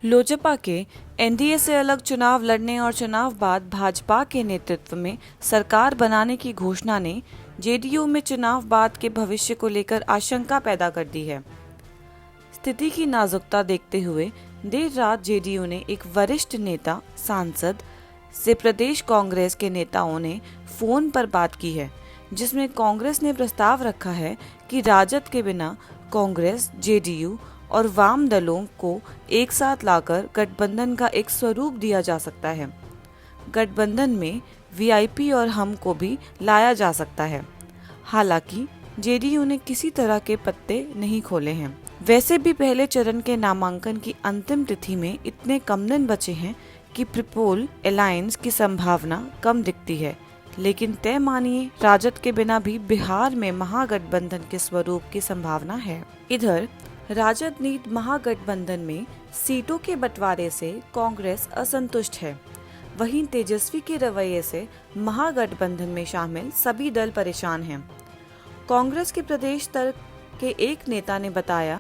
लोजपा के एनडीए से अलग चुनाव लड़ने और चुनाव बाद भाजपा के नेतृत्व में सरकार बनाने की घोषणा ने जेडीयू में चुनाव बाद के भविष्य को लेकर आशंका पैदा कर दी है। स्थिति की नाजुकता देखते हुए देर रात जेडीयू ने एक वरिष्ठ नेता सांसद से प्रदेश कांग्रेस के नेताओं ने फोन पर बात की है, जिसमें कांग्रेस ने प्रस्ताव रखा है कि राजद के बिना कांग्रेस, जेडीयू और वाम दलों को एक साथ लाकर गठबंधन का एक स्वरूप दिया जा सकता है। गठबंधन में वीआईपी और हम को भी लाया जा सकता है। हालांकि जेडीयू ने किसी तरह के पत्ते नहीं खोले हैं। वैसे भी पहले चरण के नामांकन की अंतिम तिथि में इतने कम दिन बचे हैं कि ट्रिपल अलायंस की संभावना कम दिखती है, लेकिन तय मानिए राजद के बिना भी बिहार में महागठबंधन के स्वरूप की संभावना है। इधर राजद नीत महागठबंधन में सीटों के बंटवारे से कांग्रेस असंतुष्ट है। वहीं तेजस्वी के रवैये से महागठबंधन में शामिल सभी दल परेशान हैं। कांग्रेस के प्रदेश स्तर के एक नेता ने बताया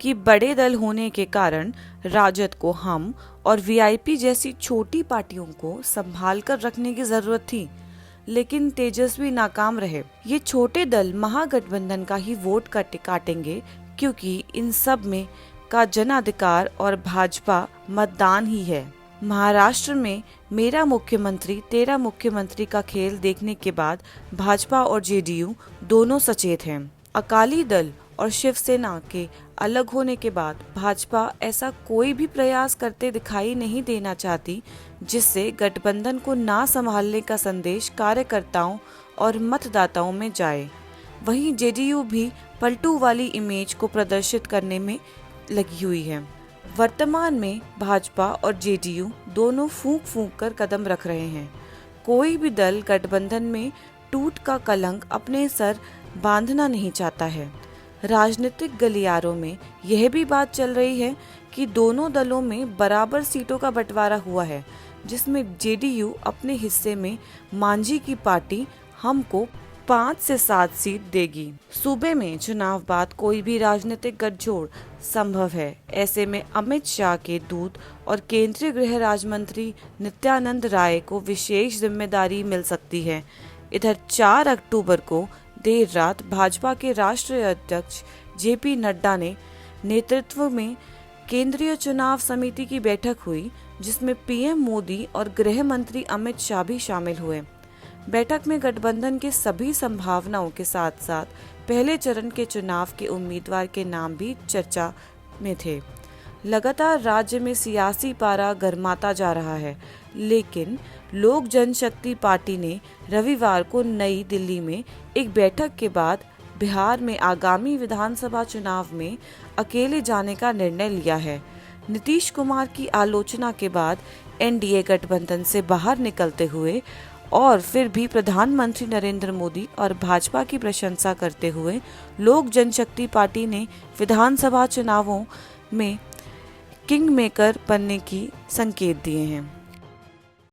कि बड़े दल होने के कारण राजद को हम और वीआईपी जैसी छोटी पार्टियों को संभाल कर रखने की जरूरत थी, लेकिन तेजस्वी नाकाम रहे। ये छोटे दल महागठबंधन का ही वोट काटेंगे, क्योंकि इन सब में का जनाधिकार और भाजपा मतदान ही है। महाराष्ट्र में मेरा मुख्यमंत्री तेरा मुख्यमंत्री का खेल देखने के बाद भाजपा और जेडीयू दोनों सचेत हैं। अकाली दल और शिवसेना के अलग होने के बाद भाजपा ऐसा कोई भी प्रयास करते दिखाई नहीं देना चाहती जिससे गठबंधन को ना संभालने का संदेश कार्यकर्ताओं और मतदाताओं में जाए। वहीं जेडीयू भी पलटू वाली इमेज को प्रदर्शित करने में लगी हुई है। वर्तमान में भाजपा और जेडीयू दोनों फूंक फूंक कर कदम रख रहे हैं। कोई भी दल गठबंधन में टूट का कलंक अपने सर बांधना नहीं चाहता है। राजनीतिक गलियारों में यह भी बात चल रही है कि दोनों दलों में बराबर सीटों का बंटवारा हुआ है, जिसमें जेडीयू अपने हिस्से में मांझी की पार्टी हम को 5 से 7 सीट देगी। सूबे में चुनाव बाद कोई भी राजनीतिक गठजोड़ संभव है। ऐसे में अमित शाह के दूत और केंद्रीय गृह राज्य मंत्री नित्यानंद राय को विशेष जिम्मेदारी मिल सकती है। इधर 4 अक्टूबर को देर रात भाजपा के राष्ट्रीय अध्यक्ष जेपी नड्डा ने नेतृत्व में केंद्रीय चुनाव समिति की बैठक हुई, जिसमें पीएम मोदी और गृह मंत्री अमित शाह भी शामिल हुए। बैठक में गठबंधन के सभी संभावनाओं के साथ साथ पहले चरण के चुनाव के उम्मीदवार के नाम भी चर्चा में थे। लगातार राज्य में सियासी पारा गरमाता जा रहा है, लेकिन लोक जनशक्ति पार्टी ने रविवार को नई दिल्ली में एक बैठक के बाद बिहार में आगामी विधानसभा चुनाव में अकेले जाने का निर्णय लिया है। नीतीश कुमार की आलोचना के बाद एनडीए गठबंधन से बाहर निकलते हुए और फिर भी प्रधानमंत्री नरेंद्र मोदी और भाजपा की प्रशंसा करते हुए लोक जनशक्ति पार्टी ने विधानसभा चुनावों में किंग मेकर बनने की संकेत दिए हैं।